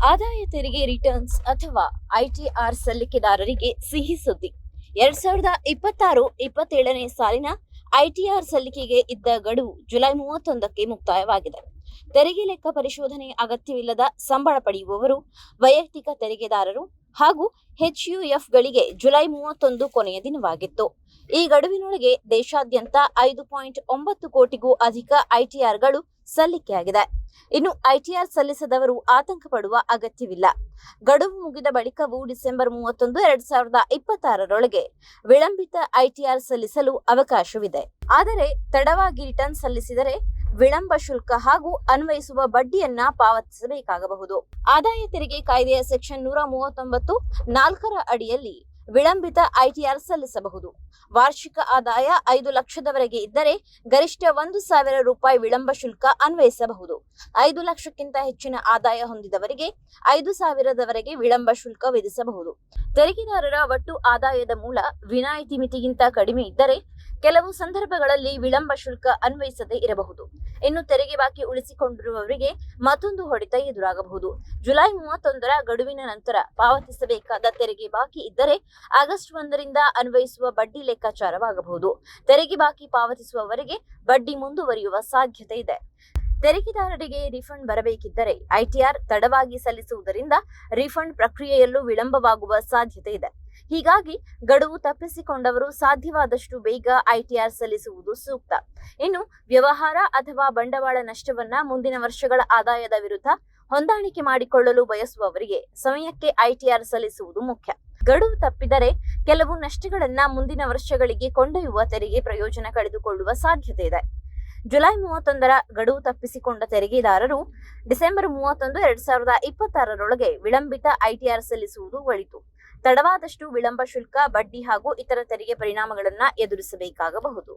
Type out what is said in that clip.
ಆದಾಯ ತೆರಿಗೆ ರಿಟರ್ನ್ಸ್ ಅಥವಾ ಐಟಿಆರ್ ಸಲ್ಲಿಕೆದಾರರಿಗೆ ಸಿಹಿ ಸುದ್ದಿ. 2026-27ನೇ ಸಾಲಿನ ಐಟಿಆರ್ ಸಲ್ಲಿಕೆಗೆ ಇದ್ದ ಗಡುವು ಜುಲೈ 31ಕ್ಕೆ ಮುಕ್ತಾಯವಾಗಿದೆ. ತೆರಿಗೆ ಲೆಕ್ಕ ಪರಿಶೋಧನೆ ಅಗತ್ಯವಿಲ್ಲದ ಸಂಬಳ ಪಡೆಯುವವರು, ವೈಯಕ್ತಿಕ ತೆರಿಗೆದಾರರು ಹಾಗೂ HUFಗಳಿಗೆ ಜುಲೈ 31 ಕೊನೆಯ ದಿನವಾಗಿತ್ತು. ಈ ಗಡುವಿನೊಳಗೆ ದೇಶಾದ್ಯಂತ 5.9 ಕೋಟಿಗೂ ಅಧಿಕ ಐಟಿಆರ್ಗಳು ಸಲ್ಲಿಕೆಯಾಗಿದೆ. ಇನ್ನು ಐಟಿಆರ್ ಸಲ್ಲಿಸದವರು ಆತಂಕ ಪಡುವ ಅಗತ್ಯವಿಲ್ಲ. ಗಡುವು ಮುಗಿದ ಬಳಿಕವೂ ಡಿಸೆಂಬರ್ 31, 2026ರೊಳಗೆ ವಿಳಂಬಿತ ಐಟಿಆರ್ ಸಲ್ಲಿಸಲು ಅವಕಾಶವಿದೆ. ಆದರೆ ತಡವಾಗಿ ರಿಟರ್ನ್ ಸಲ್ಲಿಸಿದರೆ ವಿಳಂಬ ಶುಲ್ಕ ಹಾಗೂ ಅನ್ವಯಿಸುವ ಬಡ್ಡಿಯನ್ನ ಪಾವತಿಸಬೇಕಾಗಬಹುದು. ಆದಾಯ ತೆರಿಗೆ ಕಾಯ್ದೆಯ ಸೆಕ್ಷನ್ 139(4) ಅಡಿಯಲ್ಲಿ ವಿಳಂಬಿತ ಐಟಿಆರ್ ಸಲ್ಲಿಸಬಹುದು. ವಾರ್ಷಿಕ ಆದಾಯ 5 ಲಕ್ಷದವರೆಗೆ ಇದ್ದರೆ ಗರಿಷ್ಠ 1,000 ರೂಪಾಯಿ ವಿಳಂಬ ಶುಲ್ಕ ಅನ್ವಯಿಸಬಹುದು. 5 ಲಕ್ಷಕ್ಕಿಂತ ಹೆಚ್ಚಿನ ಆದಾಯ ಹೊಂದಿದವರಿಗೆ 5,000ದವರೆಗೆ ವಿಳಂಬ ಶುಲ್ಕ ವಿಧಿಸಬಹುದು. ತೆರಿಗೆದಾರರ ಒಟ್ಟು ಆದಾಯದ ಮೂಲ ವಿನಾಯಿತಿ ಮಿತಿಗಿಂತ ಕಡಿಮೆ ಇದ್ದರೆ ಕೆಲವು ಸಂದರ್ಭಗಳಲ್ಲಿ ವಿಳಂಬ ಶುಲ್ಕ ಅನ್ವಯಿಸದೇ ಇರಬಹುದು. ಇನ್ನು ತೆರಿಗೆ ಬಾಕಿ ಉಳಿಸಿಕೊಂಡಿರುವವರಿಗೆ ಮತ್ತೊಂದು ಹೊಡೆತ ಎದುರಾಗಬಹುದು. ಜುಲೈ 31ರ ಗಡುವಿನ ನಂತರ ಪಾವತಿಸಬೇಕಾದ ತೆರಿಗೆ ಬಾಕಿ ಇದ್ದರೆ ಆಗಸ್ಟ್ 1ರಿಂದ ಅನ್ವಯಿಸುವ ಬಡ್ಡಿ ಲೆಕ್ಕಾಚಾರವಾಗಬಹುದು. ತೆರಿಗೆ ಬಾಕಿ ಪಾವತಿಸುವವರೆಗೆ ಬಡ್ಡಿ ಮುಂದುವರಿಯುವ ಸಾಧ್ಯತೆ ಇದೆ. ತೆರಿಗೆದಾರರಿಗೆ ರಿಫಂಡ್ ಬರಬೇಕಿದ್ದರೆ ಐಟಿಆರ್ ತಡವಾಗಿ ಸಲ್ಲಿಸುವುದರಿಂದ ರಿಫಂಡ್ ಪ್ರಕ್ರಿಯೆಯಲ್ಲೂ ವಿಳಂಬವಾಗುವ ಸಾಧ್ಯತೆ ಇದೆ. ಹೀಗಾಗಿ ಗಡುವು ತಪ್ಪಿಸಿಕೊಂಡವರು ಸಾಧ್ಯವಾದಷ್ಟು ಬೇಗ ಐಟಿಆರ್ ಸಲ್ಲಿಸುವುದು ಸೂಕ್ತ. ಇನ್ನು ವ್ಯವಹಾರ ಅಥವಾ ಬಂಡವಾಳ ನಷ್ಟವನ್ನ ಮುಂದಿನ ವರ್ಷಗಳ ಆದಾಯದ ವಿರುದ್ಧ ಹೊಂದಾಣಿಕೆ ಮಾಡಿಕೊಳ್ಳಲು ಬಯಸುವವರಿಗೆ ಸಮಯಕ್ಕೆ ಐಟಿಆರ್ ಸಲ್ಲಿಸುವುದು ಮುಖ್ಯ. ಗಡುವು ತಪ್ಪಿದರೆ ಕೆಲವು ನಷ್ಟಗಳನ್ನ ಮುಂದಿನ ವರ್ಷಗಳಿಗೆ ಕೊಂಡೊಯ್ಯುವ ತೆರಿಗೆ ಪ್ರಯೋಜನ ಕಳೆದುಕೊಳ್ಳುವ ಸಾಧ್ಯತೆ ಇದೆ. ಜುಲೈ 31ರ ಗಡುವು ತಪ್ಪಿಸಿಕೊಂಡ ತೆರಿಗೆದಾರರು ಡಿಸೆಂಬರ್ 31, 2026ರೊಳಗೆ ವಿಳಂಬಿತ ಐಟಿಆರ್ ಸಲ್ಲಿಸುವುದು ಒಳಿತು. ತಡವಾದಷ್ಟು ವಿಳಂಬ ಶುಲ್ಕ, ಬಡ್ಡಿ ಹಾಗೂ ಇತರ ತೆರಿಗೆ ಪರಿಣಾಮಗಳನ್ನು ಎದುರಿಸಬೇಕಾಗಬಹುದು.